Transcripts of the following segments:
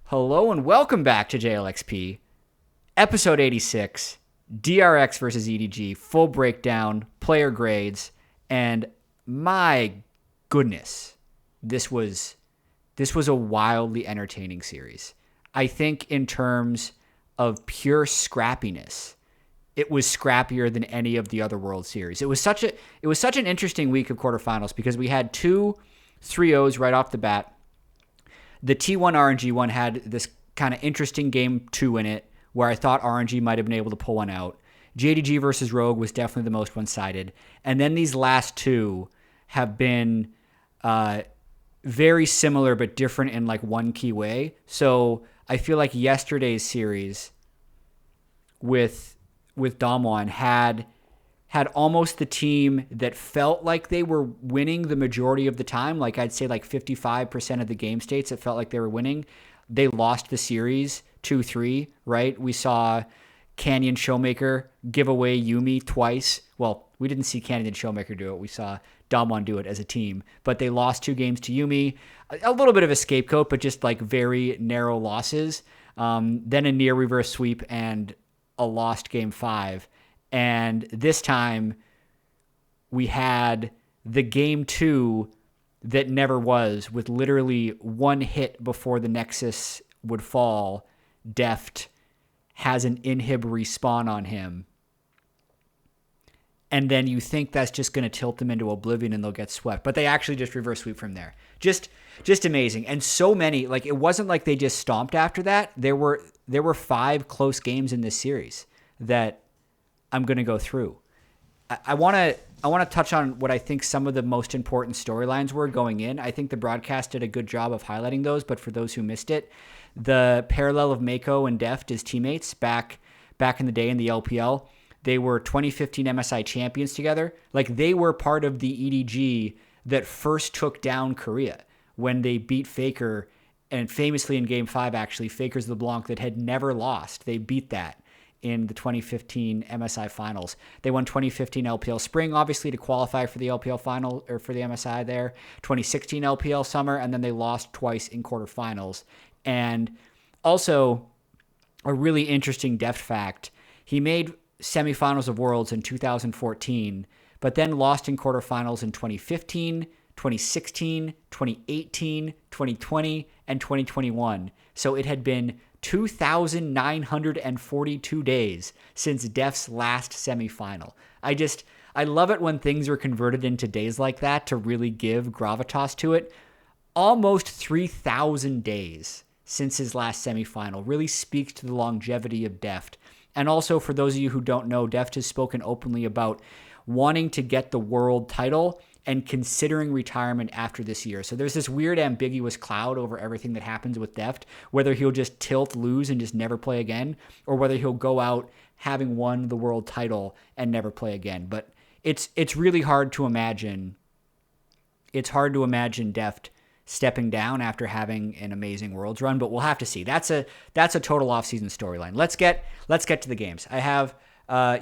Hello and welcome back to JLXP, episode 86, DRX versus EDG, full breakdown, player grades, and my goodness, this was a wildly entertaining series. I think in terms of pure scrappiness, it was scrappier than any of the other World Series. It was such an interesting week of quarterfinals because we had two 3-0s right off the bat. The T1 RNG one had this kind of interesting game 2 in it where I thought RNG might have been able to pull one out. JDG versus Rogue was definitely the most one-sided. And then these last two have been very similar but different in like one key way. So I feel like yesterday's series with Damwon had almost the team that felt like they were winning the majority of the time. Like I'd say like 55% of the game states, it felt like they were winning. They lost the series 2-3, right? We saw Canyon Showmaker give away Yuumi twice. Well, we didn't see Canyon Showmaker do it. We saw Damwon do it as a team. But they lost 2 games to Yuumi. A little bit of a scapegoat, but just like very narrow losses. Then a near reverse sweep and a lost game 5. And this time we had the game 2 that never was, with literally one hit before the Nexus would fall. Deft has an inhib respawn on him. And then you think that's just going to tilt them into oblivion and they'll get swept. But they actually just reverse sweep from there. Just amazing. And so many, like it wasn't like they just stomped after that. There were 5 close games in this series that I'm going to go through. I want to touch on what I think some of the most important storylines were going in. I think the broadcast did a good job of highlighting those, but for those who missed it, the parallel of Mako and Deft as teammates back in the day in the LPL, they were 2015 MSI champions together. Like they were part of the EDG that first took down Korea when they beat Faker, and famously in Game 5 actually, Faker's LeBlanc that had never lost. They beat that in the 2015 MSI finals. They won 2015 LPL spring, obviously, to qualify for the LPL final or for the MSI there, 2016 LPL summer, and then they lost twice in quarterfinals. And also a really interesting Deft fact, he made semifinals of Worlds in 2014, but then lost in quarterfinals in 2015, 2016, 2018, 2020, and 2021. So it had been 2,942 days since Deft's last semifinal. I love it when things are converted into days like that to really give gravitas to it. Almost 3,000 days since his last semifinal really speaks to the longevity of Deft. And also, for those of you who don't know, Deft has spoken openly about wanting to get the world title and considering retirement after this year. So there's this weird ambiguous cloud over everything that happens with Deft, whether he'll just tilt, lose, and just never play again, or whether he'll go out having won the world title and never play again. But it's really hard to imagine. It's hard to imagine Deft stepping down after having an amazing Worlds run, but we'll have to see. That's a total offseason storyline. Let's get to the games. I have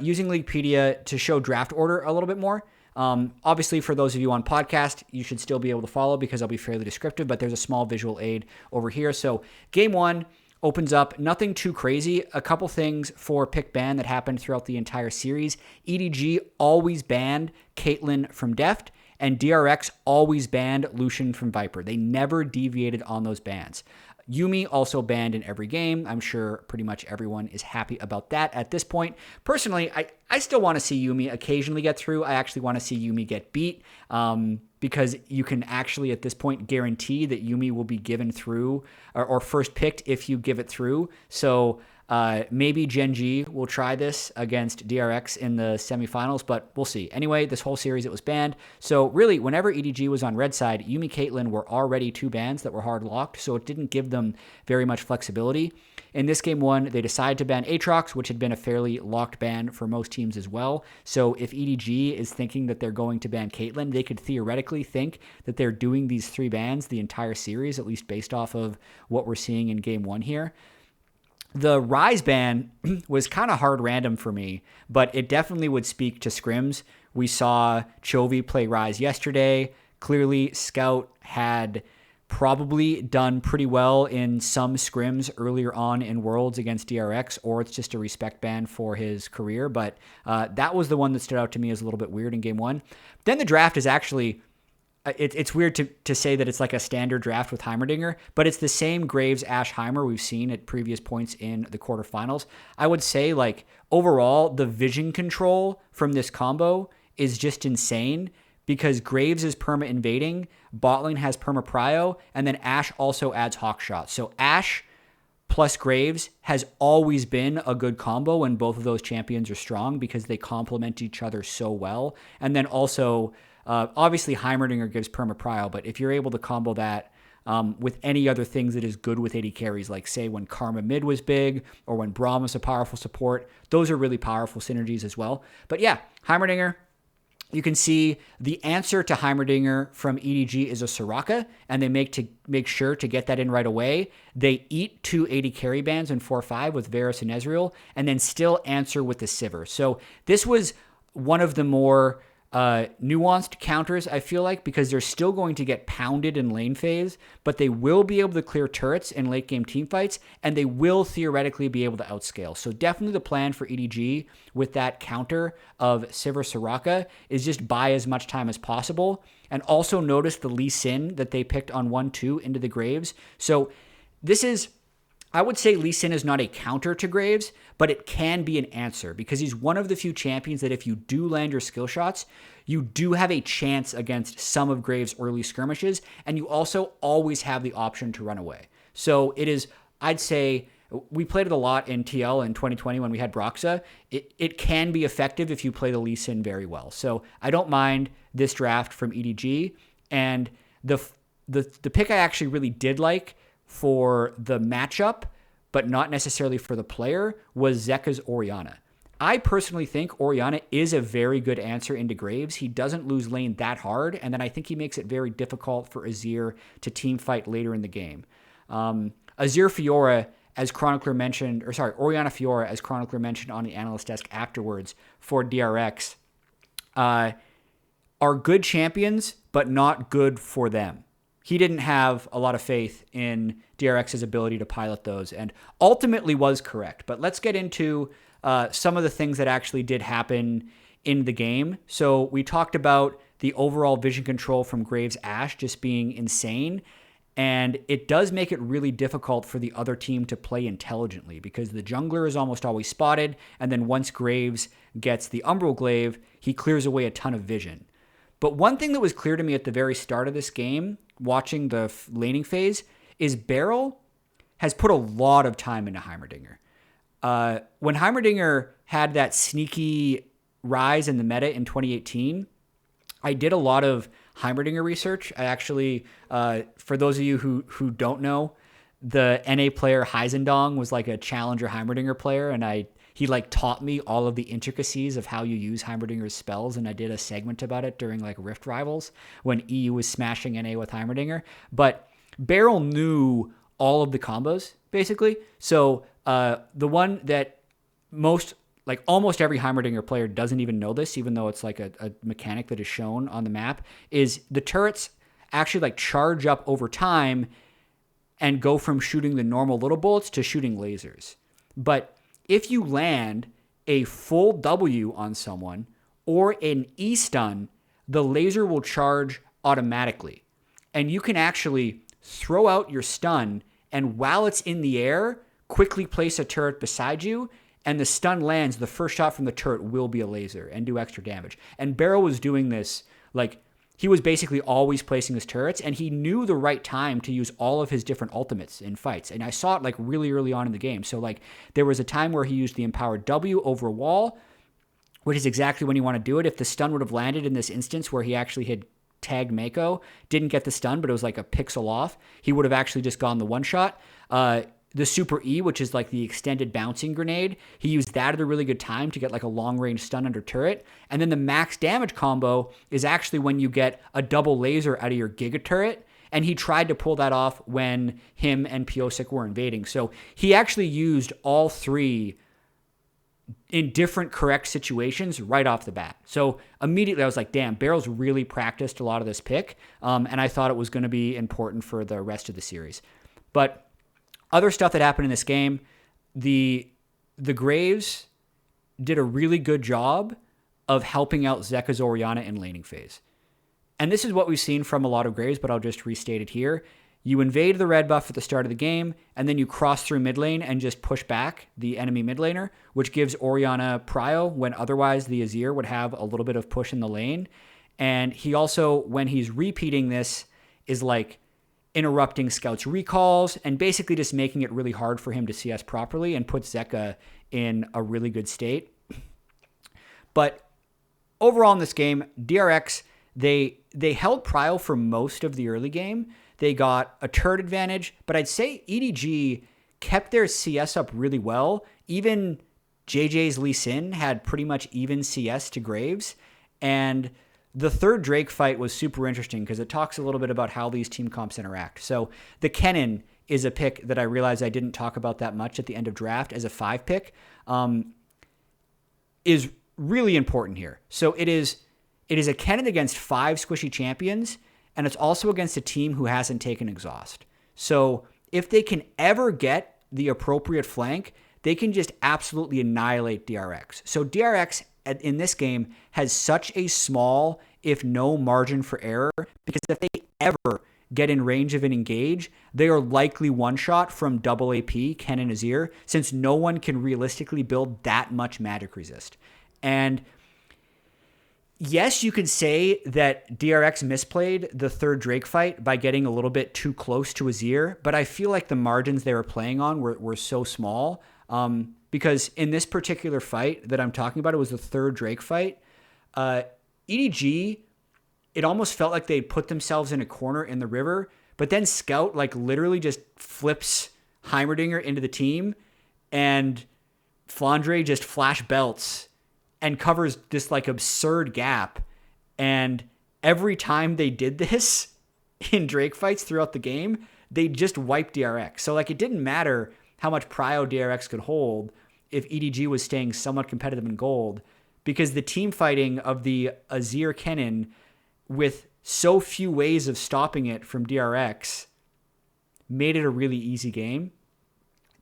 using Leaguepedia to show draft order a little bit more. Obviously, for those of you on podcast, you should still be able to follow because I'll be fairly descriptive, but there's a small visual aid over here. So game 1 opens up, nothing too crazy. A couple things for pick ban that happened throughout the entire series. EDG always banned Caitlyn from Deft, and DRX always banned Lucian from Viper. They never deviated on those bans. Yuumi also banned in every game. I'm sure pretty much everyone is happy about that at this point. Personally, I still want to see Yuumi occasionally get through. I actually want to see Yuumi get beat because you can actually at this point guarantee that Yuumi will be given through or first picked if you give it through. So maybe Gen G will try this against DRX in the semifinals, but we'll see. Anyway, this whole series, it was banned. So really, whenever EDG was on red side, Yuumi Caitlyn were already 2 bans that were hard locked, so it didn't give them very much flexibility. In this game 1, they decided to ban Aatrox, which had been a fairly locked ban for most teams as well. So if EDG is thinking that they're going to ban Caitlyn, they could theoretically think that they're doing these 3 bans the entire series, at least based off of what we're seeing in game 1 here. The Ryze ban was kind of hard random for me, but it definitely would speak to scrims. We saw Chovy play Ryze yesterday. Clearly, Scout had probably done pretty well in some scrims earlier on in Worlds against DRX, or it's just a respect ban for his career. But that was the one that stood out to me as a little bit weird in game one. Then the draft is actually, it's weird to say that it's like a standard draft with Heimerdinger, but it's the same Graves Ash Heimer we've seen at previous points in the quarterfinals. I would say, like, overall, the vision control from this combo is just insane, because Graves is perma invading, botlane has perma prio, and then Ash also adds Hawkshot. So Ash plus Graves has always been a good combo when both of those champions are strong, because they complement each other so well. And then also, obviously Heimerdinger gives perma prio, but if you're able to combo that with any other things that is good with AD carries, like say when Karma mid was big, or when Braum was a powerful support, those are really powerful synergies as well. But yeah, Heimerdinger, you can see the answer to Heimerdinger from EDG is a Soraka, and they make sure to get that in right away. They eat 2 AD carry bans in 4-5 with Varus and Ezreal, and then still answer with the Sivir. So this was one of the more nuanced counters, I feel like, because they're still going to get pounded in lane phase, but they will be able to clear turrets in late game team fights, and they will theoretically be able to outscale. So definitely the plan for EDG with that counter of Sivir Soraka is just buy as much time as possible. And also notice the Lee Sin that they picked on 1-2 into the Graves. So this is, I would say Lee Sin is not a counter to Graves, but it can be an answer, because he's one of the few champions that if you do land your skill shots, you do have a chance against some of Graves' early skirmishes, and you also always have the option to run away. So it is, I'd say, we played it a lot in TL in 2020 when we had Broxa. It can be effective if you play the Lee Sin very well. So I don't mind this draft from EDG, and the pick I actually really did like for the matchup, but not necessarily for the player, was Zeka's Orianna. I personally think Orianna is a very good answer into Graves. He doesn't lose lane that hard, and then I think he makes it very difficult for Azir to team fight later in the game. Azir Fiora, as Chronicler mentioned, or sorry, Orianna Fiora, as Chronicler mentioned on the analyst desk afterwards for DRX, are good champions, but not good for them. He didn't have a lot of faith in DRX's ability to pilot those, and ultimately was correct. But let's get into some of the things that actually did happen in the game. So we talked about the overall vision control from Graves Ash just being insane, and it does make it really difficult for the other team to play intelligently, because the jungler is almost always spotted, and then once Graves gets the Umbral Glaive, he clears away a ton of vision. But one thing that was clear to me at the very start of this game, watching the laning phase, is Beryl has put a lot of time into Heimerdinger. When Heimerdinger had that sneaky rise in the meta in 2018, I did a lot of Heimerdinger research. I actually, for those of you who don't know, the NA player Heisendong was like a challenger Heimerdinger player, and he like taught me all of the intricacies of how you use Heimerdinger's spells, and I did a segment about it during like Rift Rivals when EU was smashing NA with Heimerdinger. But Beryl knew all of the combos, basically. So the one that almost every Heimerdinger player doesn't even know this, even though it's like a mechanic that is shown on the map, is the turrets actually like charge up over time and go from shooting the normal little bullets to shooting lasers. But if you land a full W on someone or an E-stun, the laser will charge automatically. And you can actually throw out your stun, and while it's in the air, quickly place a turret beside you, and the stun lands, the first shot from the turret will be a laser and do extra damage. And Beryl was doing this, like, he was basically always placing his turrets, and he knew the right time to use all of his different ultimates in fights. And I saw it like really early on in the game. So like there was a time where he used the empowered W over a wall, which is exactly when you want to do it. If the stun would have landed in this instance where he actually had tagged Mako, didn't get the stun, but it was like a pixel off, he would have actually just gone the one shot. The Super E, which is like the extended bouncing grenade, he used that at a really good time to get like a long-range stun under turret. And then the max damage combo is actually when you get a double laser out of your Giga turret, and he tried to pull that off when him and Piosik were invading. So he actually used all three in different correct situations right off the bat. So immediately I was like, damn, Barrel's really practiced a lot of this pick, and I thought it was going to be important for the rest of the series. But other stuff that happened in this game, the Graves did a really good job of helping out Zeka's Orianna in laning phase. And this is what we've seen from a lot of Graves, but I'll just restate it here. You invade the red buff at the start of the game, and then you cross through mid lane and just push back the enemy mid laner, which gives Orianna prio when otherwise the Azir would have a little bit of push in the lane. And he also, when he's repeating this, is like interrupting Scout's recalls and basically just making it really hard for him to CS properly and put Zeka in a really good state. But overall in this game, DRX, they held prio for most of the early game. They got a turret advantage, but I'd say EDG kept their CS up really well. Even JJ's Lee Sin had pretty much even CS to Graves. And the third Drake fight was super interesting because it talks a little bit about how these team comps interact. So the Kennen is a pick that I realized I didn't talk about that much at the end of draft as a 5 pick, is really important here. So it is a Kennen against 5 squishy champions, and it's also against a team who hasn't taken exhaust. So if they can ever get the appropriate flank, they can just absolutely annihilate DRX. So DRX in this game has such a small, if no margin for error, because if they ever get in range of an engage, they are likely one-shot from double AP, Ken and Azir, since no one can realistically build that much magic resist. And yes, you could say that DRX misplayed the third Drake fight by getting a little bit too close to Azir, but I feel like the margins they were playing on were so small, because in this particular fight that I'm talking about, it was the third Drake fight. EDG, it almost felt like they put themselves in a corner in the river, but then Scout like literally just flips Heimerdinger into the team, and Flandre just flash belts and covers this like absurd gap. And every time they did this in Drake fights throughout the game, they just wiped DRX. So like it didn't matter how much prio DRX could hold if EDG was staying somewhat competitive in gold, because the team fighting of the Azir Kennen with so few ways of stopping it from DRX made it a really easy game.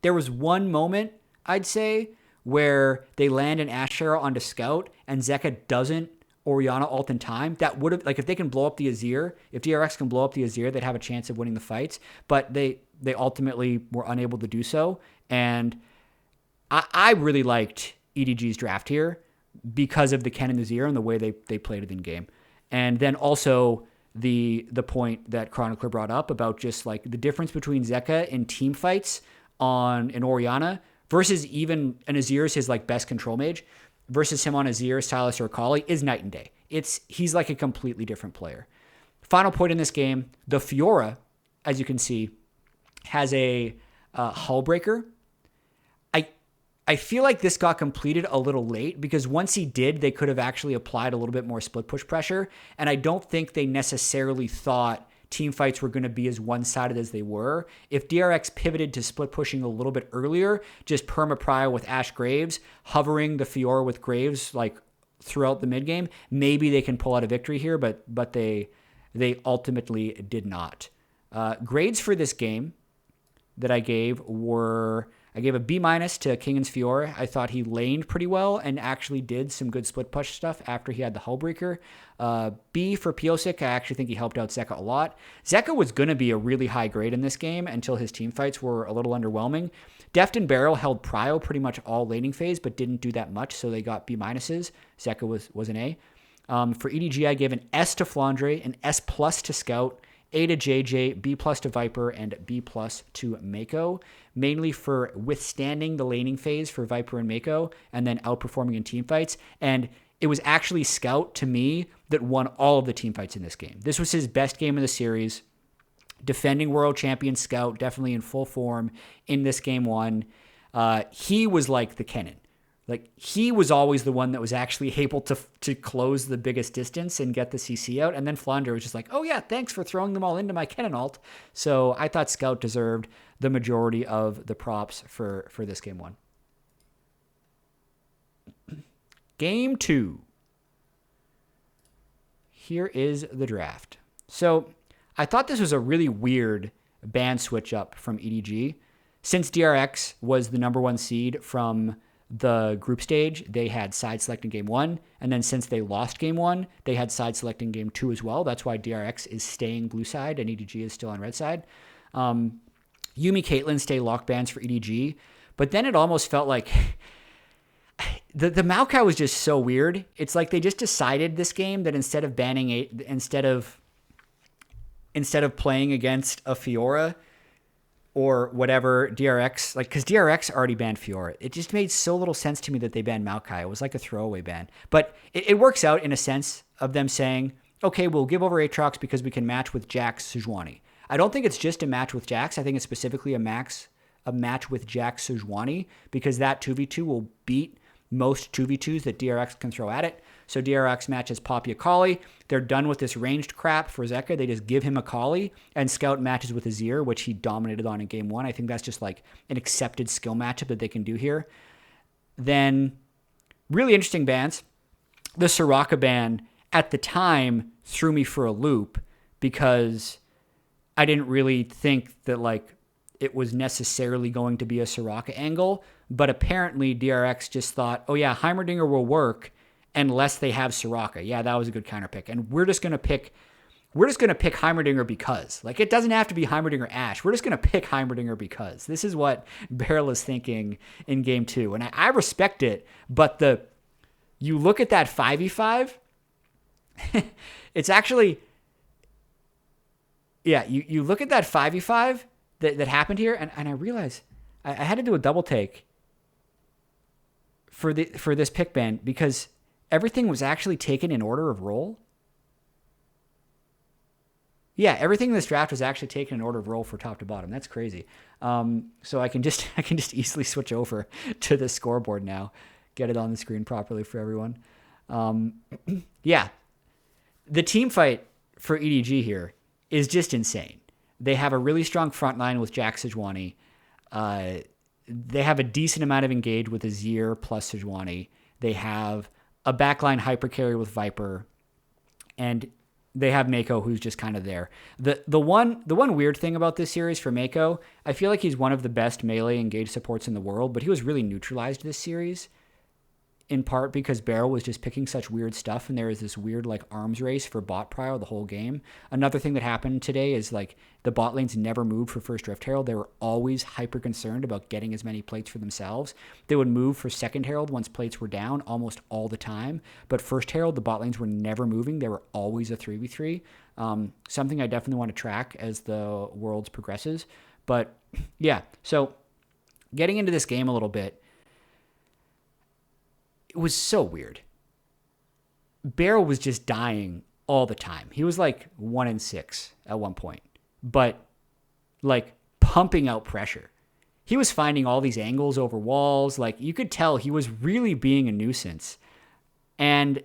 There was one moment, I'd say, where they land an Ash Arrow onto Scout and Zeka doesn't Orianna ult in time. That would have, like, if they can blow up the Azir, if DRX can blow up the Azir, they'd have a chance of winning the fights. But they ultimately were unable to do so. And I really liked EDG's draft here because of the Ken and Azir and the way they played it in game. And then also the point that Chronicler brought up about just like the difference between Zeka in team fights on an Orianna versus even an Azir is his like best control mage versus him on Azir, Sylas, or Akali is night and day. He's like a completely different player. Final point in this game, the Fiora, as you can see, has a hull breaker. I feel like this got completed a little late because once he did, they could have actually applied a little bit more split push pressure. And I don't think they necessarily thought team fights were going to be as one-sided as they were. If DRX pivoted to split pushing a little bit earlier, just perma prio with Ash Graves, hovering the Fiora with Graves like throughout the mid game, maybe they can pull out a victory here, but they ultimately did not. Grades for this game that I gave a B- to Kingan's Fiora. I thought he laned pretty well and actually did some good split push stuff after he had the Hullbreaker. B for Piosik, I actually think he helped out Zeka a lot. Zeka was going to be a really high grade in this game until his team fights were a little underwhelming. Deft and Barrel held prio pretty much all laning phase, but didn't do that much, so they got B-. Zeka was an A. For EDG, I gave an S to Flandre, an S+ to Scout, A to JJ, B+ to Viper, and B+ to Mako, mainly for withstanding the laning phase for Viper and Mako, and then outperforming in team fights. And it was actually Scout, to me, that won all of the team fights in this game. This was his best game of the series. Defending world champion Scout, definitely in full form in this game one. He was like the Kennen. Like, he was always the one that was actually able to close the biggest distance and get the CC out. And then Flandre was just like, oh yeah, thanks for throwing them all into my Kennen ult. So I thought Scout deserved the majority of the props for this game one. Game 2. Here is the draft. So I thought this was a really weird ban switch up from EDG. Since DRX was the number 1 seed from the group stage, they had side select in game 1. And then since they lost game 1, they had side select in game 2 as well. That's why DRX is staying blue side and EDG is still on red side. Yumi Caitlyn stay lock bans for EDG. But then it almost felt like the Maokai was just so weird. It's like they just decided this game that instead of playing against a Fiora or whatever DRX, like, because DRX already banned Fiora. It just made so little sense to me that they banned Maokai. It was like a throwaway ban. But it works out in a sense of them saying, okay, we'll give over Aatrox because we can match with Jax Sejuani. I don't think it's just a match with Jax. I think it's specifically a match with Jax Sejuani, because that 2v2 will beat most 2v2s that DRX can throw at it. So DRX matches Poppy Akali. They're done with this ranged crap for Zeka. They just give him Akali, and Scout matches with Azir, which he dominated on in game 1. I think that's just like an accepted skill matchup that they can do here. Then really interesting bans. The Soraka ban at the time threw me for a loop because I didn't really think that like it was necessarily going to be a Soraka angle, but apparently DRX just thought, oh yeah, Heimerdinger will work unless they have Soraka. Yeah, that was a good counter pick. And we're just going to pick Heimerdinger because. Like, it doesn't have to be Heimerdinger Ashe. We're just going to pick Heimerdinger because. This is what Beryl is thinking in game 2. And I respect it, but you look at that 5v5, it's actually, yeah, you look at that 5v5 that happened here, and I realized I had to do a double take for this pick ban because everything was actually taken in order of role. Yeah, everything in this draft was actually taken in order of role for top to bottom. That's crazy. So I can just easily switch over to the scoreboard now, get it on the screen properly for everyone. Yeah, the team fight for EDG here is just insane. They have a really strong front line with Jax Sejuani. They have a decent amount of engage with Azir plus Sejuani. They have a backline hyper carry with Viper, and they have Mako, who's just kind of there. The one weird thing about this series for Mako, I feel like he's one of the best melee engage supports in the world, but he was really neutralized this series, in part because Beryl was just picking such weird stuff, and there was this weird like arms race for bot prio the whole game. Another thing that happened today is like the bot lanes never moved for first Rift Herald. They were always hyper concerned about getting as many plates for themselves. They would move for second Herald once plates were down almost all the time, but first Herald, the bot lanes were never moving. They were always a 3v3. Something I definitely want to track as the Worlds progresses. But yeah, so getting into this game a little bit, it was so weird. Beryl was just dying all the time. He was like 1-6 at one point, but like pumping out pressure. He was finding all these angles over walls. Like, you could tell he was really being a nuisance. And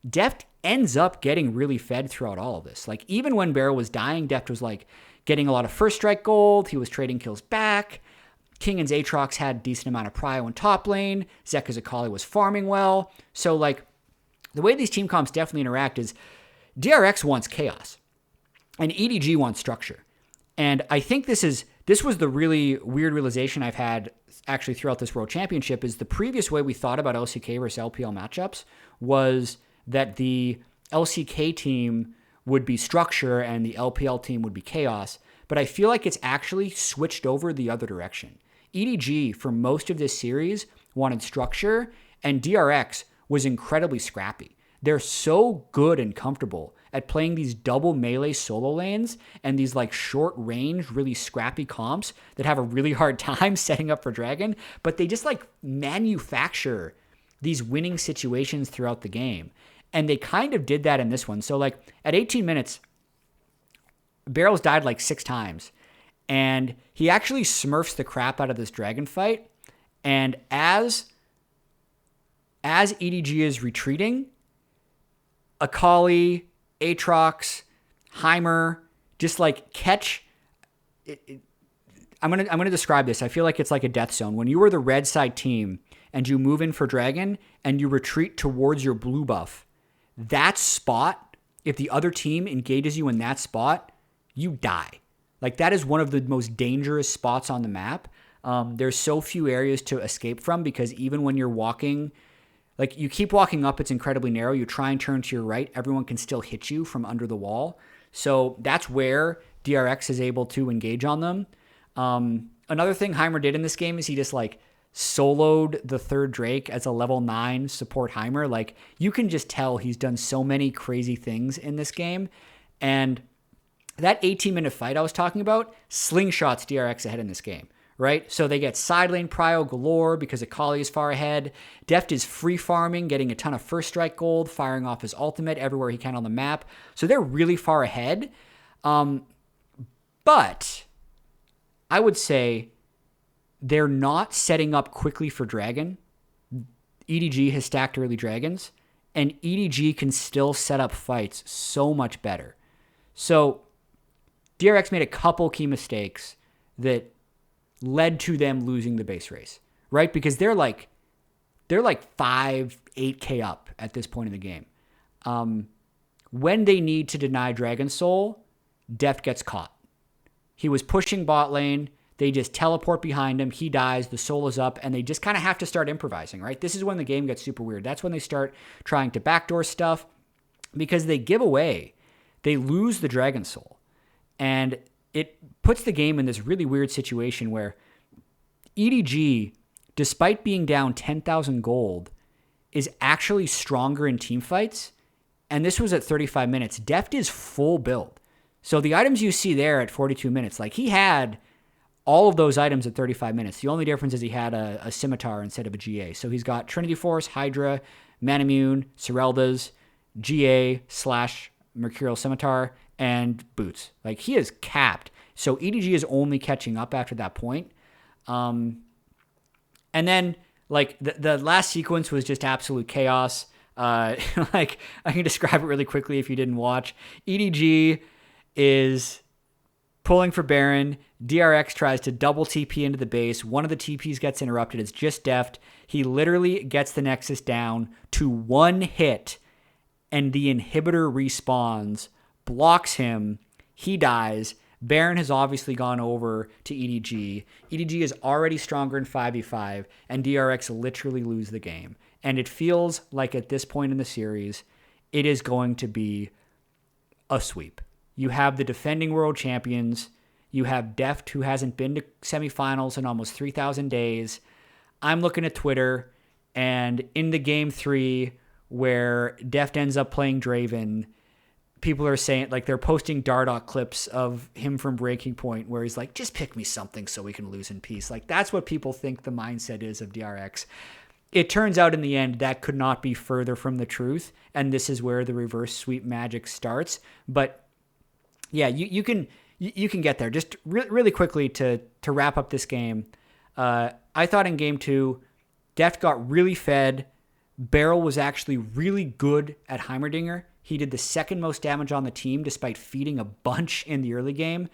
Deft ends up getting really fed throughout all of this. Like, even when Beryl was dying, Deft was like getting a lot of first strike gold. He was trading kills back. Kingan's Aatrox had a decent amount of prio in top lane. Zeka's Akali was farming well. So, like, the way these team comps definitely interact is DRX wants chaos, and EDG wants structure. And I think this was the really weird realization I've had actually throughout this World Championship, is the previous way we thought about LCK versus LPL matchups was that the LCK team would be structure and the LPL team would be chaos. But I feel like it's actually switched over the other direction. EDG, for most of this series, wanted structure, and DRX was incredibly scrappy. They're so good and comfortable at playing these double melee solo lanes and these like short range, really scrappy comps that have a really hard time setting up for Dragon, but they just like manufacture these winning situations throughout the game. And they kind of did that in this one. So like at 18 minutes, Beryl's died like 6 times, and he actually smurfs the crap out of this dragon fight. And as EDG is retreating, Akali, Aatrox, Heimer just like catch. I'm gonna describe this. I feel like it's like a death zone. When you were the red side team and you move in for dragon and you retreat towards your blue buff, that spot, if the other team engages you in that spot, you die. Like, that is one of the most dangerous spots on the map. There's so few areas to escape from, because even when you're walking, like, you keep walking up, it's incredibly narrow. You try and turn to your right, everyone can still hit you from under the wall. So that's where DRX is able to engage on them. Another thing Heimer did in this game is he just like soloed the third Drake as a level 9 support Heimer. Like, you can just tell he's done so many crazy things in this game. And that 18-minute fight I was talking about slingshots DRX ahead in this game, right? So they get side lane prio galore because Akali is far ahead. Deft is free farming, getting a ton of first strike gold, firing off his ultimate everywhere he can on the map. So they're really far ahead. But I would say they're not setting up quickly for dragon. EDG has stacked early dragons, and EDG can still set up fights so much better. So DRX made a couple key mistakes that led to them losing the base race, right? Because they're like 5-8K up at this point in the game. When they need to deny Dragon Soul, Deft gets caught. He was pushing bot lane. They just teleport behind him. He dies. The soul is up, and they just kind of have to start improvising, right? This is when the game gets super weird. That's when they start trying to backdoor stuff, because they give away. They lose the Dragon Soul, and it puts the game in this really weird situation where EDG, despite being down 10,000 gold, is actually stronger in team fights, and this was at 35 minutes. Deft is full build. So the items you see there at 42 minutes, like, he had all of those items at 35 minutes. The only difference is he had a scimitar instead of a GA. So he's got Trinity Force, Hydra, Manamune, Sereldas, GA/Mercurial Scimitar, and boots. Like, he is capped. So EDG is only catching up after that point. And then, like, the last sequence was just absolute chaos. Like, I can describe it really quickly if you didn't watch. EDG is pulling for Baron. DRX tries to double TP into the base. One of the TPs gets interrupted. It's just Deft. He literally gets the Nexus down to one hit, and the inhibitor respawns, blocks him. He dies. Baron has obviously gone over to EDG. EDG is already stronger in 5v5, and DRX literally lose the game. And it feels like at this point in the series, it is going to be a sweep. You have the defending world champions. You have Deft, who hasn't been to semifinals in almost 3,000 days. I'm looking at Twitter, and in the game 3, where Deft ends up playing Draven, people are saying, like, they're posting Dardoch clips of him from Breaking Point, where he's like, just pick me something so we can lose in peace. Like, that's what people think the mindset is of DRX. It turns out in the end that could not be further from the truth, and this is where the reverse sweep magic starts. But yeah, you can get there. Just really quickly to wrap up this game. I thought in game 2, Deft got really fed. Beryl was actually really good at Heimerdinger. He did the second most damage on the team despite feeding a bunch in the early game.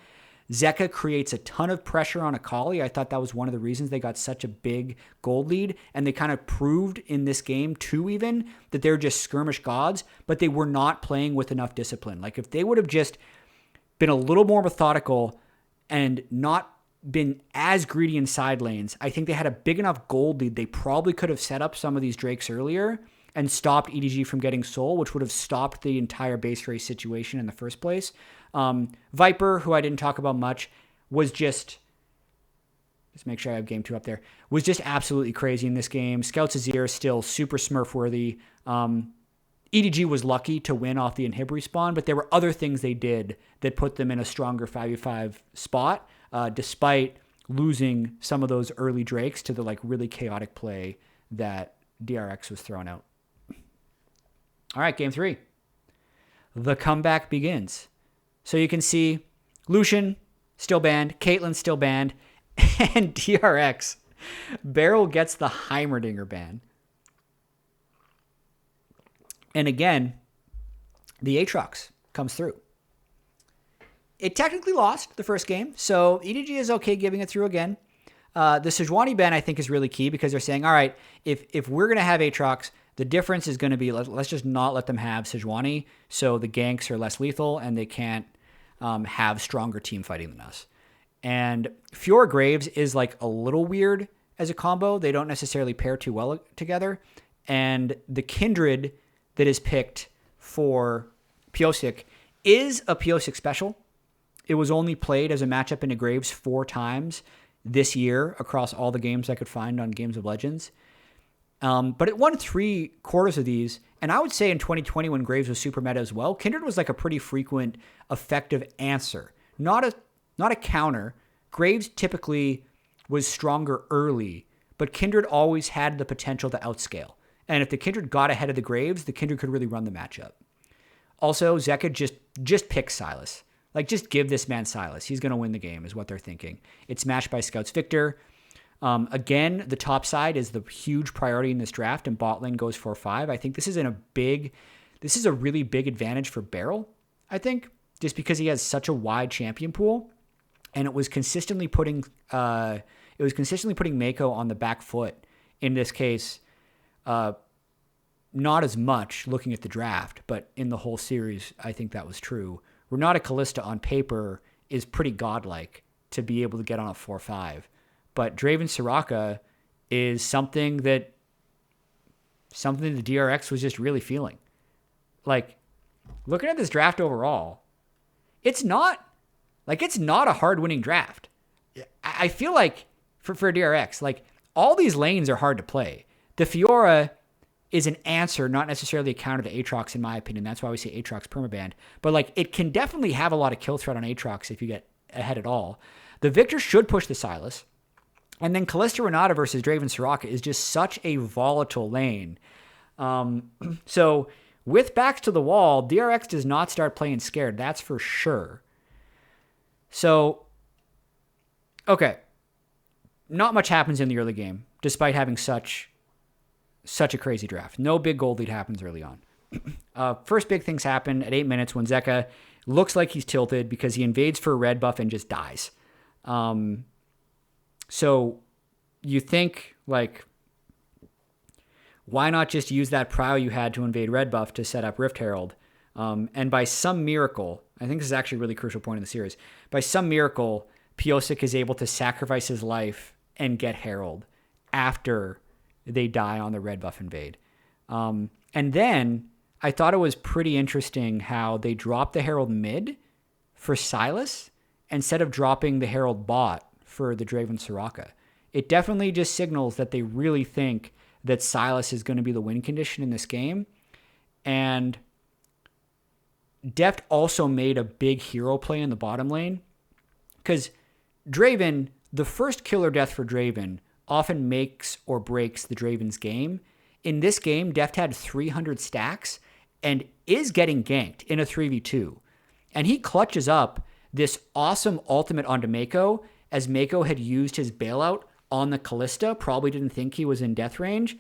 Zeka creates a ton of pressure on Akali. I thought that was one of the reasons they got such a big gold lead, and they kind of proved in this game too, even, that they're just skirmish gods, but they were not playing with enough discipline. Like, if they would have just been a little more methodical and not been as greedy in side lanes, I think they had a big enough gold lead. They probably could have set up some of these Drakes earlier and stopped EDG from getting soul, which would have stopped the entire base race situation in the first place. Viper, who I didn't talk about much, was just make sure I have game 2 up there, was just absolutely crazy in this game. Scout's Azir is still super smurf worthy. EDG was lucky to win off the inhib respawn, but there were other things they did that put them in a stronger 5v5 spot, despite losing some of those early Drakes to the, like, really chaotic play that DRX was throwing out. All right, game 3. The comeback begins. So you can see Lucian still banned, Caitlyn still banned, and DRX, Beryl gets the Heimerdinger ban. And again, the Aatrox comes through. it technically lost the first game, so EDG is okay giving it through again. The Sejuani ban, I think, is really key because they're saying, all right, if we're going to have Aatrox, the difference is going to be let's just not let them have Sejuani, so the ganks are less lethal and they can't have stronger team fighting than us. And Fiora Graves is like a little weird as a combo. They don't necessarily pair too well together. And the Kindred that is picked for Pyosik is a Pyosik special. It was only played as a matchup into Graves 4 times this year across all the games I could find on Games of Legends. But it won 3/4 of these. And I would say in 2020 when Graves was super meta as well, Kindred was like a pretty frequent effective answer. Not a counter. Graves typically was stronger early, but Kindred always had the potential to outscale. And if the Kindred got ahead of the Graves, the Kindred could really run the matchup. Also, Zeka just pick Sylas. Like, just give this man Sylas. He's going to win the game, is what they're thinking. It's matched by Scouts Victor. Again, the top side is the huge priority in this draft, and bot lane goes 4-5. I think this is a really big advantage for Beryl, I think, just because he has such a wide champion pool, and it was consistently putting Mako on the back foot. In this case, not as much looking at the draft, but in the whole series, I think that was true. Renata Kalista on paper is pretty godlike to be able to get on a 4-5. But Draven Soraka is something the DRX was just really feeling. Like, looking at this draft overall, it's not a hard-winning draft. I feel like for DRX, like, all these lanes are hard to play. The Fiora is an answer, not necessarily a counter to Aatrox, in my opinion. That's why we say Aatrox permabanned. But like, it can definitely have a lot of kill threat on Aatrox if you get ahead at all. The Victor should push the Sylas. And then Kalista Renata versus Draven Soraka is just such a volatile lane. So with backs to the wall, DRX does not start playing scared. That's for sure. So, okay. Not much happens in the early game, despite having such a crazy draft. No big gold lead happens early on. First big things happen at 8 minutes when Zeka looks like he's tilted because he invades for a red buff and just dies. So you think, like, why not just use that prow you had to invade red buff to set up Rift Herald? And by some miracle, I think this is actually a really crucial point in the series, by some miracle, Pyosik is able to sacrifice his life and get Herald after they die on the red buff invade. And then I thought it was pretty interesting how they dropped the Herald mid for Sylas instead of dropping the Herald bot for the Draven Soraka. It definitely just signals that they really think that Sylas is going to be the win condition in this game. And Deft also made a big hero play in the bottom lane because Draven, the first killer death for Draven, often makes or breaks the Draven's game. In this game, Deft had 300 stacks and is getting ganked in a 3v2. And he clutches up this awesome ultimate onto Mako, as Mako had used his bailout on the Kalista, probably didn't think he was in death range.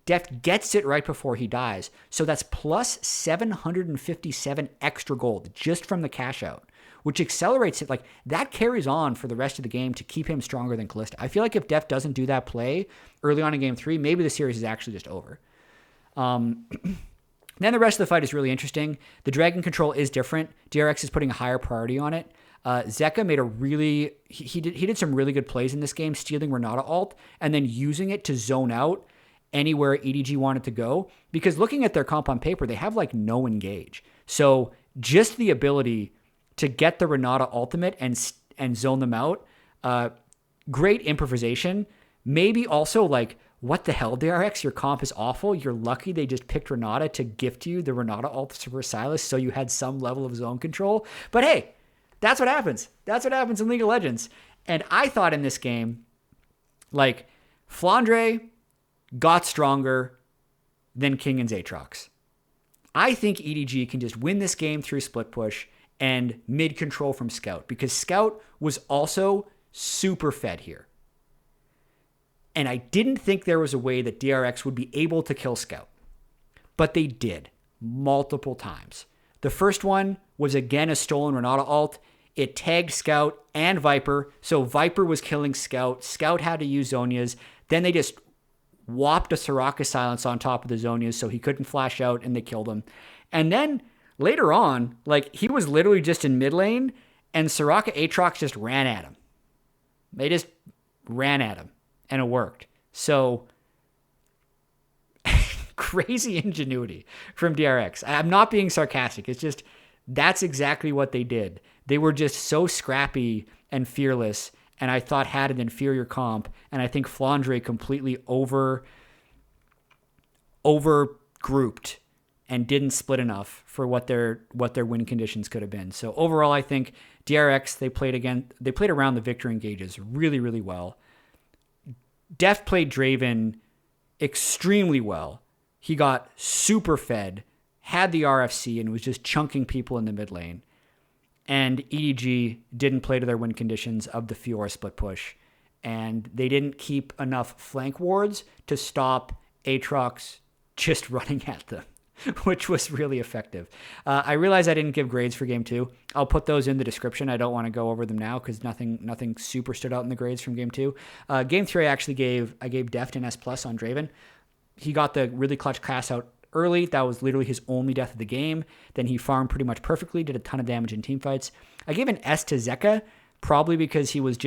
Deft gets it right before he dies. So that's plus 757 extra gold just from the cash out, which accelerates it. Like, that carries on for the rest of the game to keep him stronger than Kalista. I feel like if Deft doesn't do that play early on in game 3, maybe the series is actually just over. Then the rest of the fight is really interesting. The dragon control is different. DRX is putting a higher priority on it. Zeka made he did some really good plays in this game, stealing Renata ult and then using it to zone out anywhere EDG wanted to go. Because looking at their comp on paper, they have like no engage. So just the ability to get the Renata ultimate and zone them out, great improvisation. Maybe also like, what the hell, DRX? Your comp is awful. You're lucky they just picked Renata to gift you the Renata ult for Sylas, so you had some level of zone control. But hey, that's what happens. That's what happens in League of Legends. And I thought in this game, like, Flandre got stronger than King and Aatrox. I think EDG can just win this game through split push and mid control from Scout, because Scout was also super fed here. And I didn't think there was a way that DRX would be able to kill Scout. But they did multiple times. The first one was again a stolen Renata ult. It tagged Scout and Viper. So Viper was killing Scout. Scout had to use Zonias. Then they just whopped a Soraka silence on top of the Zonias so he couldn't flash out, and they killed him. And then later on, like, he was literally just in mid lane, and Soraka Aatrox just ran at him. They just ran at him, and it worked. So crazy ingenuity from DRX. I'm not being sarcastic. It's just, that's exactly what they did. They were just so scrappy and fearless, and I thought had an inferior comp, and I think Flandre completely over grouped and didn't split enough for what their win conditions could have been. So overall, I think DRX, they played around the Victor engages really, really well. Def played Draven extremely well. He got super fed, had the RFC, and was just chunking people in the mid lane. And EDG didn't play to their win conditions of the Fiora split push. And they didn't keep enough flank wards to stop Aatrox just running at them, which was really effective. I realize I didn't give grades for game 2. I'll put those in the description. I don't want to go over them now because nothing super stood out in the grades from game 2. Game 3, I gave Deft an S+ on Draven. He got the really clutch cast out early. That was literally his only death of the game. Then he farmed pretty much perfectly, did a ton of damage in team fights. I gave an S to Zeka, probably because he was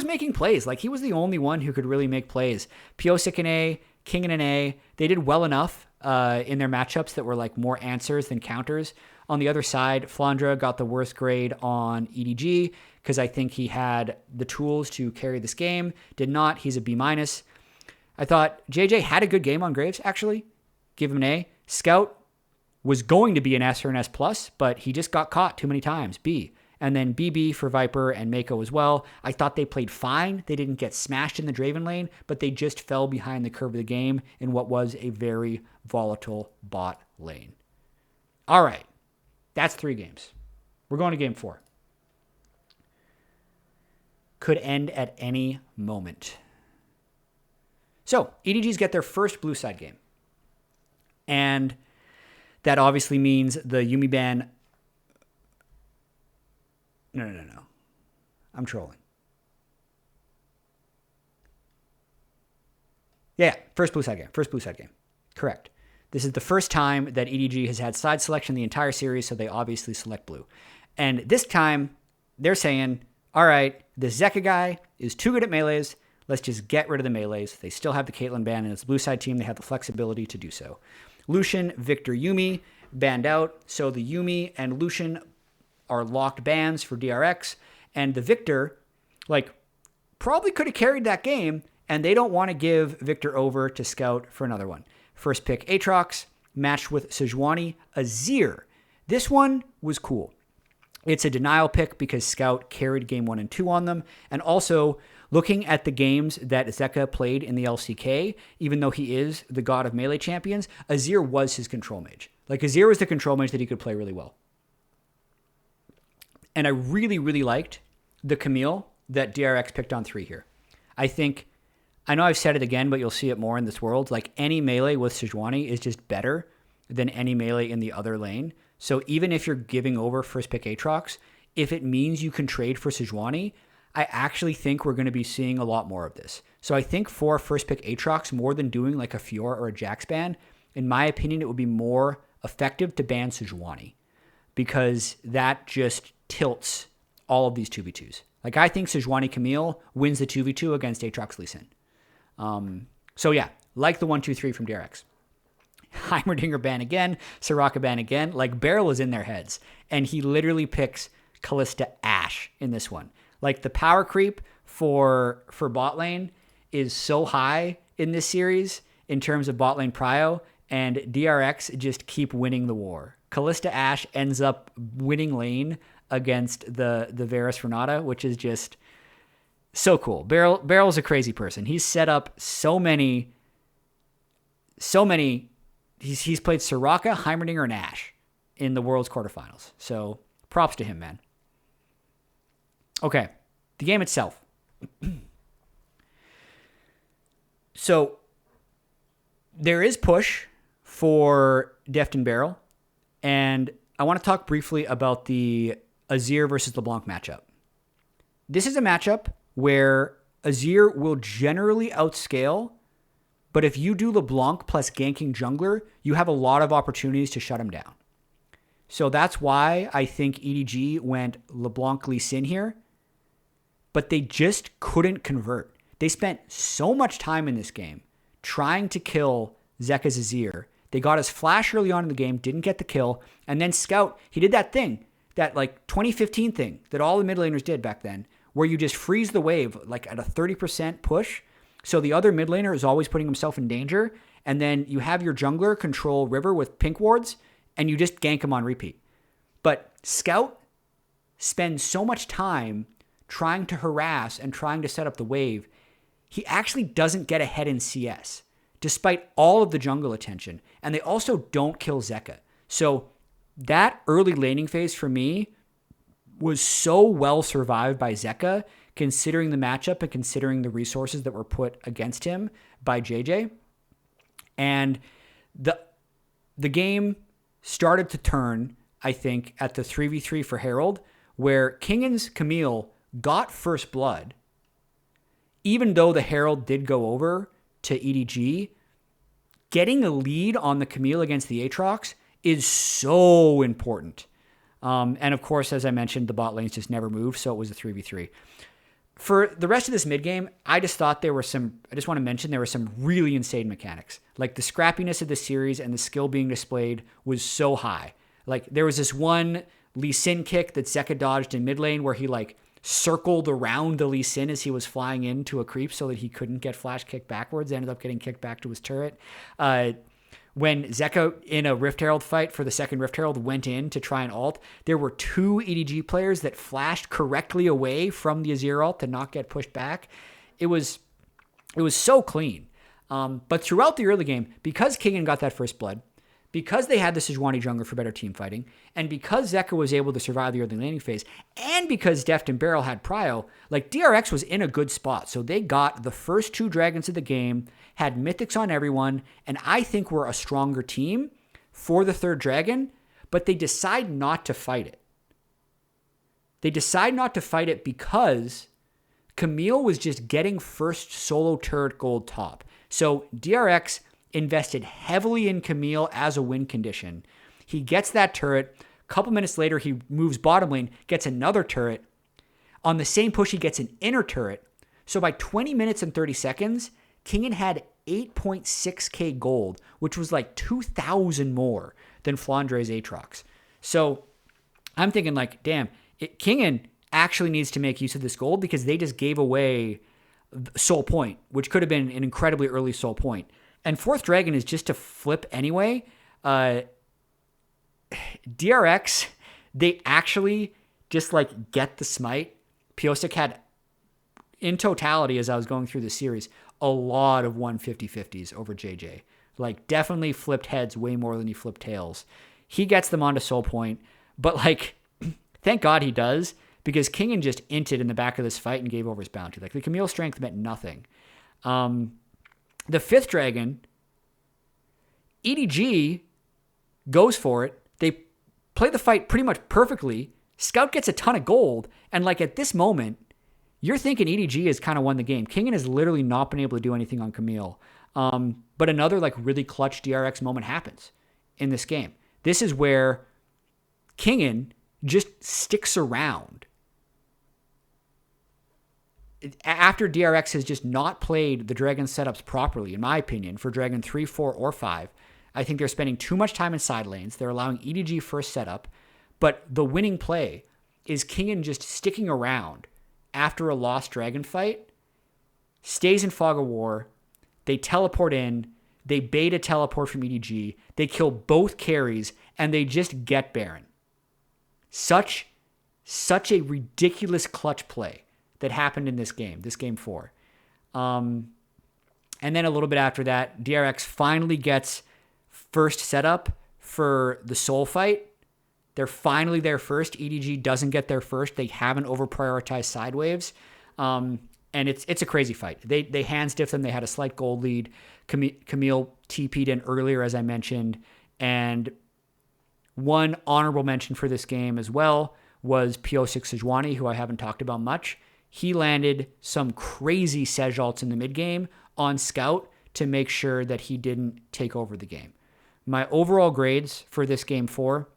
making plays. Like, he was the only one who could really make plays. Pyosik an A, King in an A. They did well enough in their matchups that were like more answers than counters. On the other side, Flandre got the worst grade on EDG because I think he had the tools to carry this game. Did not. He's a B-. I thought JJ had a good game on Graves, actually. Give him an A. Scout was going to be an S or an S+, but he just got caught too many times. B. And then BB for Viper and Mako as well. I thought they played fine. They didn't get smashed in the Draven lane, but they just fell behind the curve of the game in what was a very volatile bot lane. All right. That's 3 games. We're going to game 4. Could end at any moment. So, EDGs get their first blue side game. And that obviously means the Yuumi ban... No. I'm trolling. Yeah, first blue side game. Correct. This is the first time that EDG has had side selection the entire series, so they obviously select blue. And this time, they're saying, all right, this Zeka guy is too good at melees. Let's just get rid of the melees. They still have the Caitlyn ban, and it's a blue side team. They have the flexibility to do so. Lucian, Victor, Yuumi banned out. So the Yuumi and Lucian are locked bans for DRX. And the Victor, probably could have carried that game, and they don't want to give Victor over to Scout for another one. First pick, Aatrox, matched with Sejuani, Azir. This one was cool. It's a denial pick because Scout carried game 1 and 2 on them. And also, looking at the games that Zeka played in the LCK, even though he is the god of melee champions, Azir was his control mage. Azir was the control mage that he could play really well. And I really, really liked the Camille that DRX picked on 3 here. I know I've said it again, but you'll see it more in this world. Any melee with Sejuani is just better than any melee in the other lane. So even if you're giving over first pick Aatrox, if it means you can trade for Sejuani, I actually think we're going to be seeing a lot more of this. So I think for first pick Aatrox, more than doing a Fiora or a Jax ban, in my opinion, it would be more effective to ban Sejuani because that just tilts all of these 2v2s. I think Sejuani Camille wins the 2v2 against Aatrox Lee Sin. So yeah, the 1-2-3 from DRX. Heimerdinger ban again, Soraka ban again. Beryl is in their heads. And he literally picks Kalista Ashe in this one. The power creep for bot lane is so high in this series in terms of bot lane prio, and DRX just keep winning the war. Kalista Ashe ends up winning lane against the Varus Renata, which is just so cool. Beryl's a crazy person. He's set up so many. He's played Soraka, Heimerdinger, and Ashe in the World's quarterfinals. So props to him, man. Okay, the game itself. So there is push for Deft and Beryl, and I want to talk briefly about the Azir versus LeBlanc matchup. This is a matchup where Azir will generally outscale, but if you do LeBlanc plus ganking jungler, you have a lot of opportunities to shut him down. So that's why I think EDG went LeBlanc Lee Sin here, but they just couldn't convert. They spent so much time in this game trying to kill Zeka's Azir. They got his flash early on in the game, didn't get the kill, and then Scout, he did that thing, that like 2015 thing that all the mid laners did back then, where you just freeze the wave like at a 30% push. So the other mid laner is always putting himself in danger, and then you have your jungler control river with pink wards, and you just gank him on repeat. But Scout spends so much time trying to harass and trying to set up the wave, he actually doesn't get ahead in CS, despite all of the jungle attention. And they also don't kill Zeka. So that early laning phase for me was so well survived by Zeka, considering the matchup and considering the resources that were put against him by JJ. And the game started to turn, I think, at the 3v3 for Herald, where Kingan's Camille got first blood, even though the Herald did go over to EDG. Getting a lead on the Camille against the Aatrox is so important. And of course, as I mentioned, the bot lanes just never moved, so it was a 3v3. For the rest of this mid game, I just want to mention there were some really insane mechanics. Like the scrappiness of the series and the skill being displayed was so high. Like there was this one Lee Sin kick that Zeka dodged in mid lane where he like circled around the Lee Sin as he was flying into a creep so that he couldn't get flash kicked backwards, ended up getting kicked back to his turret. When Zeka in a Rift Herald fight for the second Rift Herald went in to try and ult, there were 2 EDG players that flashed correctly away from the Azir ult to not get pushed back. It was so clean. But throughout the early game, because Kingan got that first blood, because they had the Sejuani jungler for better team fighting, and because Zeka was able to survive the early laning phase, and because Deft and Beryl had prio, like DRX was in a good spot. So they got the first 2 dragons of the game, had mythics on everyone, and I think were a stronger team for the 3rd dragon, but they decide not to fight it. They decide not to fight it because Camille was just getting first solo turret gold top. So DRX invested heavily in Camille as a win condition. He gets that turret. A couple minutes later, he moves bottom lane, gets another turret. On the same push, he gets an inner turret. So by 20 minutes and 30 seconds, Kingan had 8.6k gold, which was like 2,000 more than Flandre's Aatrox. So I'm thinking like, damn, Kingan actually needs to make use of this gold because they just gave away Soul Point, which could have been an incredibly early Soul Point. And 4th Dragon is just to flip anyway. DRX, they actually just like get the smite. Piosik had, in totality, as I was going through the series, a lot of 150-50s over JJ. Like definitely flipped heads way more than he flipped tails. He gets them onto Soul Point, but like, thank God he does, because Kingan just inted in the back of this fight and gave over his bounty. Like the Camille strength meant nothing. The 5th dragon, EDG goes for it. They play the fight pretty much perfectly. Scout gets a ton of gold. And like at this moment, you're thinking EDG has kind of won the game. Kingan has literally not been able to do anything on Camille. But another like really clutch DRX moment happens in this game. This is where Kingan just sticks around. After DRX has just not played the Dragon setups properly, in my opinion, for Dragon 3, 4, or 5, I think they're spending too much time in side lanes. They're allowing EDG first setup, but the winning play is Kingan just sticking around after a lost Dragon fight, stays in Fog of War, they teleport in, they bait a teleport from EDG, they kill both carries, and they just get Baron. Such a ridiculous clutch play that happened in this game 4. And then a little bit after that, DRX finally gets first setup for the soul fight. They're finally there first. EDG doesn't get there first. They haven't over-prioritized side waves. And it's a crazy fight. They hand stiff them. They had a slight gold lead. Camille TP'd in earlier, as I mentioned. And one honorable mention for this game as well was Piotr Sejuani, who I haven't talked about much. He landed some crazy Sej ults in the mid game on Scout to make sure that he didn't take over the game. My overall grades for this game 4,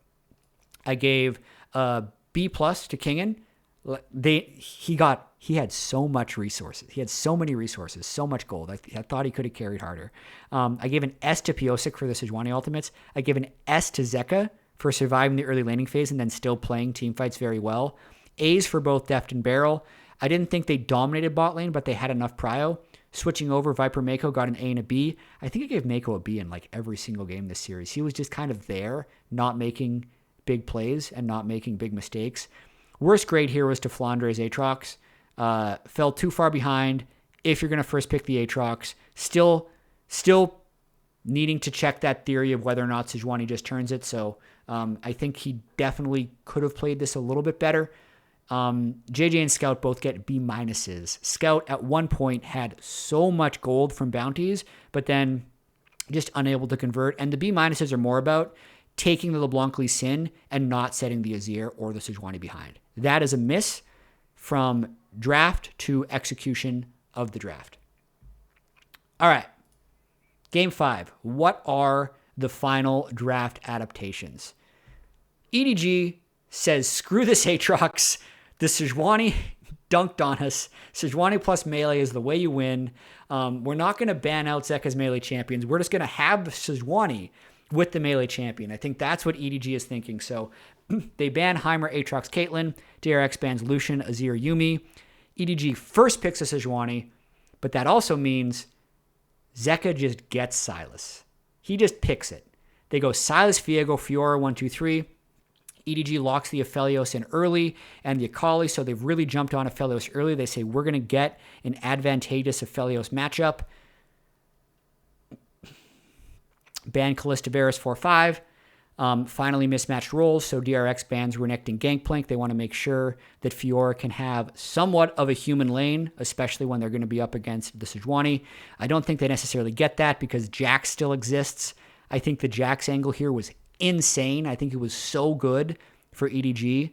I gave a B+ to Kingen. He had so much resources. He had so many resources, so much gold. I thought he could have carried harder. I gave an S to Piosik for the Sejuani ultimates. I gave an S to Zeka for surviving the early laning phase and then still playing team fights very well. A's for both Deft and Barrel. I didn't think they dominated bot lane, but they had enough prio. Switching over, Viper Mako got an A and a B. I think I gave Mako a B in like every single game this series. He was just kind of there, not making big plays and not making big mistakes. Worst grade here was to Flandre's Aatrox. Fell too far behind if you're going to first pick the Aatrox. Still needing to check that theory of whether or not Sejuani just turns it. So I think he definitely could have played this a little bit better. JJ and Scout both get B minuses. Scout at one point had so much gold from bounties, but then just unable to convert. And the B minuses are more about taking the LeBlanc Lee Sin and not setting the Azir or the Sejuani behind. That is a miss from draft to execution of the draft. All right. Game 5. What are the final draft adaptations? EDG says, screw this Aatrox. The Sejuani dunked on us. Sejuani plus melee is the way you win. We're not going to ban out Zeka's melee champions. We're just going to have Sejuani with the melee champion. I think that's what EDG is thinking. So they ban Heimer, Aatrox, Caitlyn. DRX bans Lucian, Azir, Yumi. EDG first picks a Sejuani, but that also means Zeka just gets Sylas. He just picks it. They go Sylas, Viego, Fiora, 1, 2, 3. EDG locks the Aphelios in early and the Akali, so they've really jumped on Aphelios early. They say, we're going to get an advantageous Aphelios matchup. Ban Kalista Varus 4-5. Finally mismatched roles, so DRX bans Renekton and Gangplank. They want to make sure that Fiora can have somewhat of a human lane, especially when they're going to be up against the Sejuani. I don't think they necessarily get that because Jax still exists. I think the Jax angle here was insane. I think it was so good for EDG.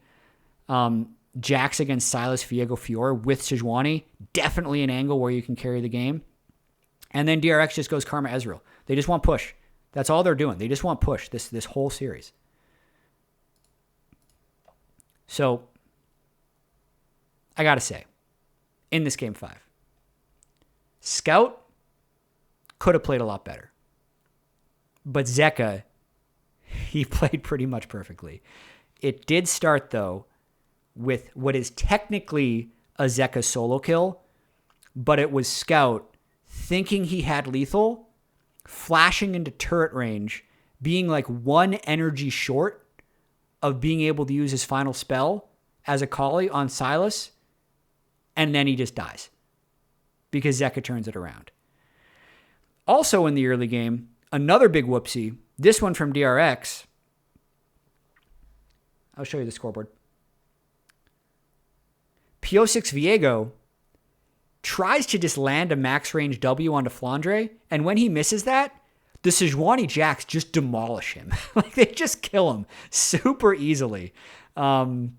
Jax against Sylas, Viego, Fiora with Sejuani, definitely an angle where you can carry the game. And then DRX just goes Karma Ezreal. They just want push. That's all they're doing. They just want push this whole series. So, I got to say, in this game 5, Scout could have played a lot better. But Zeka, he played pretty much perfectly. It did start, though, with what is technically a Zeka solo kill, but it was Scout thinking he had lethal, flashing into turret range, being like one energy short of being able to use his final spell as a Akali on Sylas, and then he just dies because Zeka turns it around. Also in the early game, another big whoopsie, this one from DRX. I'll show you the scoreboard. P06 Viego tries to just land a max range W onto Flandre, and when he misses that, the Sejuani Jax just demolish him. Like, they just kill him super easily. You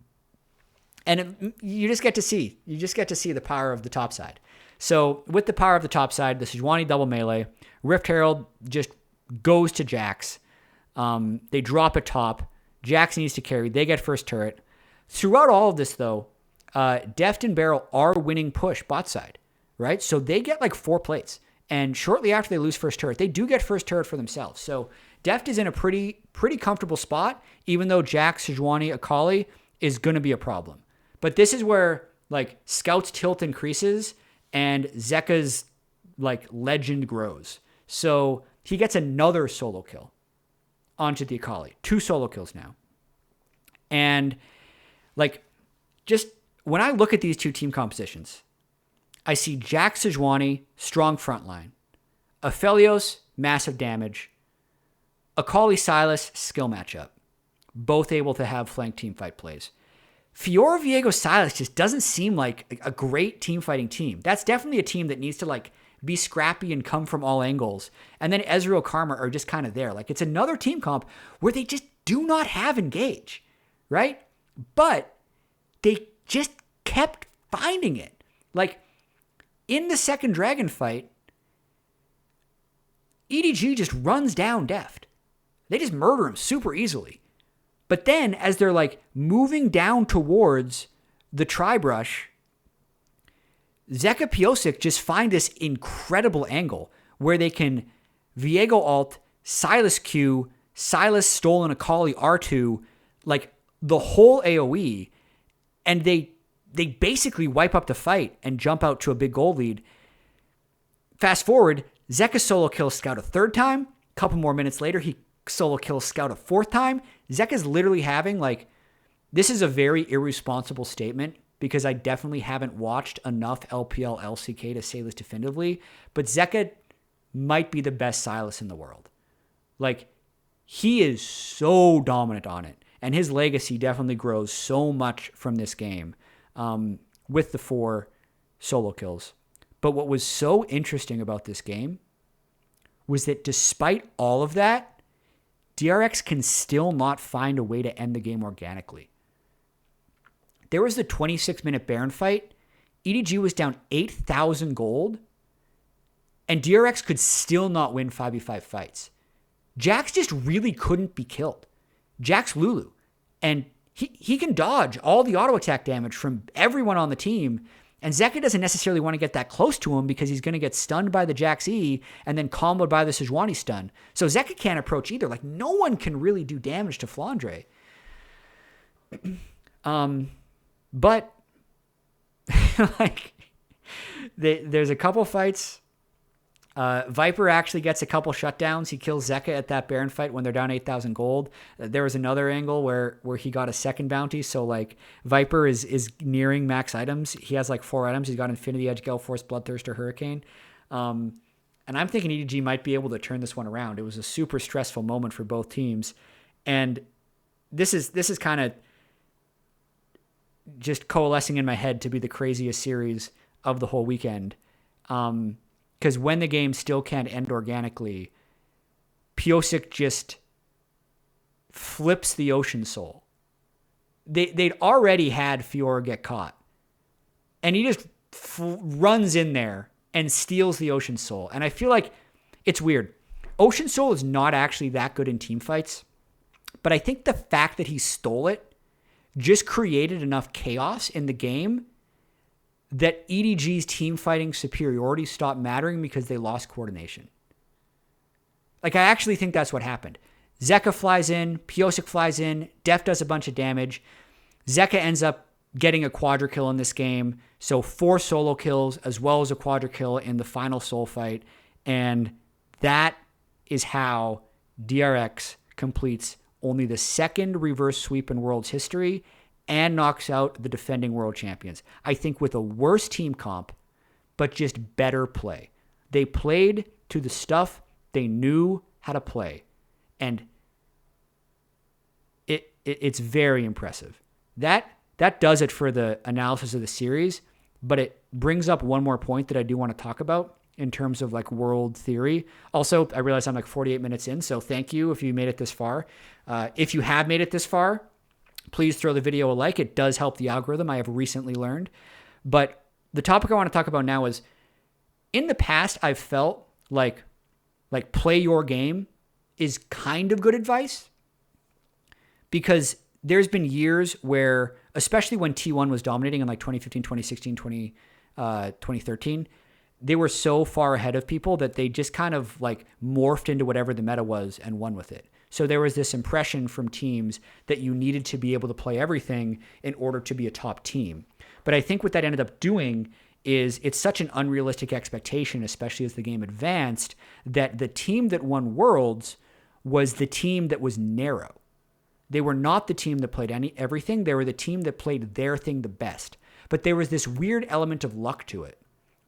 just get to see the power of the top side. So with the power of the top side, the Sejuani double melee, Rift Herald just goes to Jax. They drop a top. Jax needs to carry. They get first turret. Throughout all of this, though, Deft and Barrel are winning push bot side, right? So they get like 4 plates. And shortly after they lose first turret, they do get first turret for themselves. So Deft is in a pretty comfortable spot, even though Jax, Sejuani, Akali is going to be a problem. But this is where like Scout's tilt increases and Zeka's like legend grows. So he gets another solo kill onto the Akali. 2 solo kills now. And like, just when I look at these two team compositions, I see Jax, Sejuani, strong front line. Aphelios, massive damage. Akali, Sylas, skill matchup. Both able to have flank team fight plays. Fiora, Viego, Sylas just doesn't seem like a great team fighting team. That's definitely a team that needs to like be scrappy and come from all angles. And then Ezreal, Karma are just kind of there. Like, it's another team comp where they just do not have engage, right? But they just kept finding it. Like, in the second dragon fight, EDG just runs down Deft. They just murder him super easily. But then, as they're like moving down towards the tri-brush, Zeka Piosik just find this incredible angle where they can Viego alt, Silas Q, Silas stolen Akali R2, like the whole AoE, and they basically wipe up the fight and jump out to a big goal lead. Fast forward, Zeka solo kills Scout a third time. A couple more minutes later, he solo kills Scout a fourth time. Zeka's literally having like, this is a very irresponsible statement because I definitely haven't watched enough LPL LCK to say this definitively, but Zeka might be the best Silas in the world. Like, he is so dominant on it, and his legacy definitely grows so much from this game with the 4 solo kills. But what was so interesting about this game was that despite all of that, DRX can still not find a way to end the game organically. There was the 26-minute Baron fight. EDG was down 8,000 gold, and DRX could still not win 5v5 fights. Jax just really couldn't be killed. Jax Lulu. And he can dodge all the auto attack damage from everyone on the team, and Zeka doesn't necessarily want to get that close to him because he's going to get stunned by the Jax E and then comboed by the Sejuani stun. So Zeka can't approach either. Like, no one can really do damage to Flandre. But like, there's a couple fights. Viper actually gets a couple shutdowns. He kills Zeka at that Baron fight when they're down 8,000 gold. There was another angle where he got a second bounty. So like, Viper is nearing max items. He has like 4 items. He's got Infinity Edge, Gale Force, Bloodthirster, Hurricane. And I'm thinking EDG might be able to turn this one around. It was a super stressful moment for both teams. And this is kind of just coalescing in my head to be the craziest series of the whole weekend. Because when the game still can't end organically, Piosik just flips the Ocean Soul. They'd already had Fiora get caught. And he just runs in there and steals the Ocean Soul. And I feel like it's weird. Ocean Soul is not actually that good in team fights. But I think the fact that he stole it just created enough chaos in the game that EDG's team fighting superiority stopped mattering because they lost coordination. Like, I actually think that's what happened. Zeka flies in, Piosik flies in, Def does a bunch of damage. Zeka ends up getting a quadra kill in this game. So 4 solo kills as well as a quadra kill in the final soul fight. And that is how DRX completes only the second reverse sweep in World's history and knocks out the defending world champions. I think with a worse team comp, but just better play. They played to the stuff they knew how to play. And it's very impressive. That does it for the analysis of the series, but it brings up one more point that I do want to talk about in terms of like world theory. Also, I realize I'm like 48 minutes in, so thank you if you made it this far. If you have made it this far, please throw the video a like. It does help the algorithm, I have recently learned. But the topic I want to talk about now is, in the past, I've felt like play your game is kind of good advice, because there's been years where, especially when T1 was dominating in like 2015, 2016, 2013, they were so far ahead of people that they just kind of like morphed into whatever the meta was and won with it. So there was this impression from teams that you needed to be able to play everything in order to be a top team. But I think what that ended up doing is it's such an unrealistic expectation, especially as the game advanced, that the team that won Worlds was the team that was narrow. They were not the team that played everything. They were the team that played their thing the best. But there was this weird element of luck to it,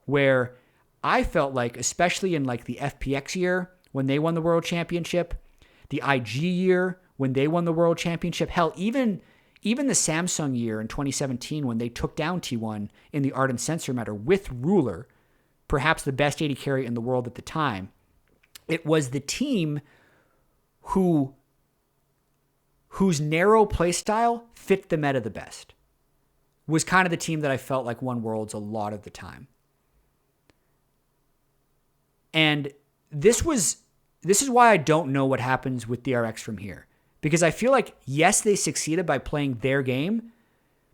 where I felt like, especially in like the FPX year when they won the World Championship, the IG year when they won the World Championship, hell, even the Samsung year in 2017 when they took down T1 in the Ardent Sensor Matter with Ruler, perhaps the best AD carry in the world at the time, it was the team whose narrow playstyle fit the meta the best. was kind of the team that I felt like won Worlds a lot of the time. And this is why I don't know what happens with DRX from here. Because I feel like, yes, they succeeded by playing their game,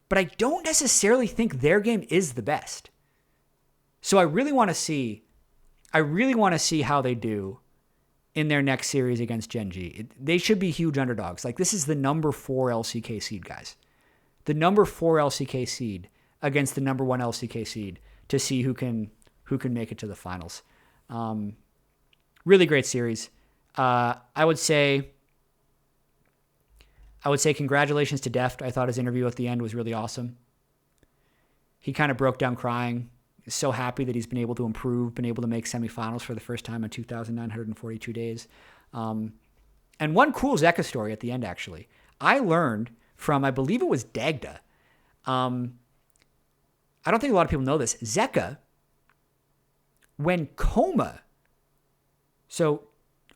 but I don't necessarily think their game is the best. So I really want to see how they do in their next series against Gen G. They should be huge underdogs. Like, this is the number 4 LCK seed, guys. The number 4 LCK seed against the number 1 LCK seed to see who can make it to the finals. Really great series. I would say congratulations to Deft. I thought his interview at the end was really awesome. He kind of broke down crying. He's so happy that he's been able to improve, been able to make semifinals for the first time in 2,942 days. And one cool Zeka story at the end, actually. I learned from, I believe it was Dagda. I don't think a lot of people know this. Zeka, when Coma, so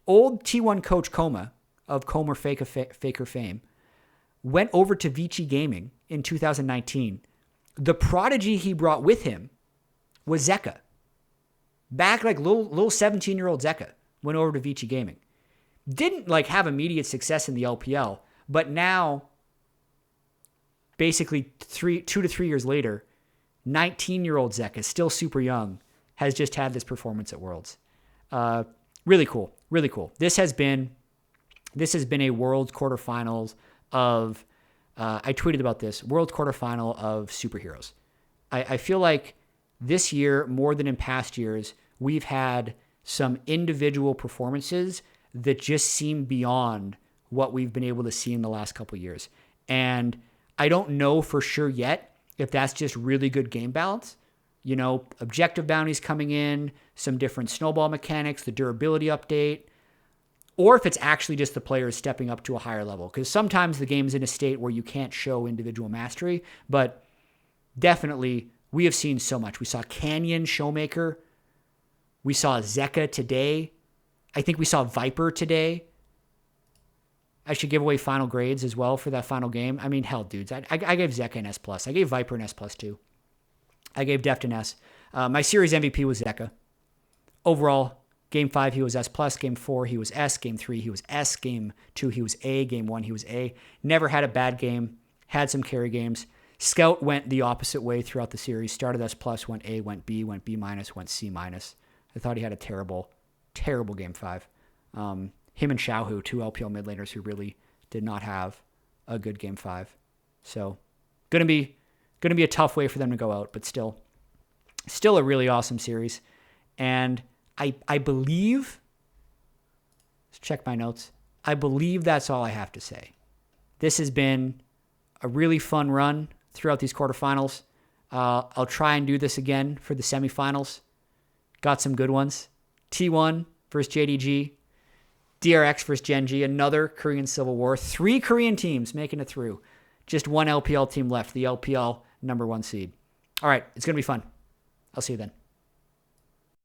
old T1 coach Coma of Comer Faker fame, went over to Vici Gaming in 2019. The prodigy he brought with him was Zeka. Back like little 17-year-old Zeka went over to Vici Gaming. Didn't like have immediate success in the LPL, but now, basically 2 to 3 years later, 19-year-old Zeka, still super young, has just had this performance at Worlds. Really cool. Really cool. This has been a Worlds quarterfinals of, I tweeted about this, Worlds quarterfinal of superheroes. I feel like this year, more than in past years, we've had some individual performances that just seem beyond what we've been able to see in the last couple of years. And I don't know for sure yet if that's just really good game balance. You know, objective bounties coming in, some different snowball mechanics, the durability update, or if it's actually just the players stepping up to a higher level. Because sometimes the game's in a state where you can't show individual mastery, but definitely we have seen so much. We saw Canyon Showmaker. We saw Zeka today. I think we saw Viper today. I should give away final grades as well for that final game. I mean, hell, dudes. I gave Zeka an S+. I gave Viper an S+ too. I gave Deft an S. My series MVP was Zeka. Overall, Game 5, he was S+. Game 4, he was S. Game 3, he was S. Game 2, he was A. Game 1, he was A. Never had a bad game. Had some carry games. Scout went the opposite way throughout the series. Started S+, went A, went B, went B-, went C-. I thought he had a terrible, terrible Game 5. Him and Xiaohu, 2 LPL mid laners who really did not have a good Game 5. So, gonna be a tough way for them to go out, but still a really awesome series. And I believe, let's check my notes. I believe that's all I have to say. This has been a really fun run throughout these quarterfinals. I'll try and do this again for the semifinals. Got some good ones. T1 versus JDG. DRX versus Gen G. Another Korean Civil War. 3 Korean teams making it through. Just 1 LPL team left. The LPL number 1 seed. All right. It's going to be fun. I'll see you then.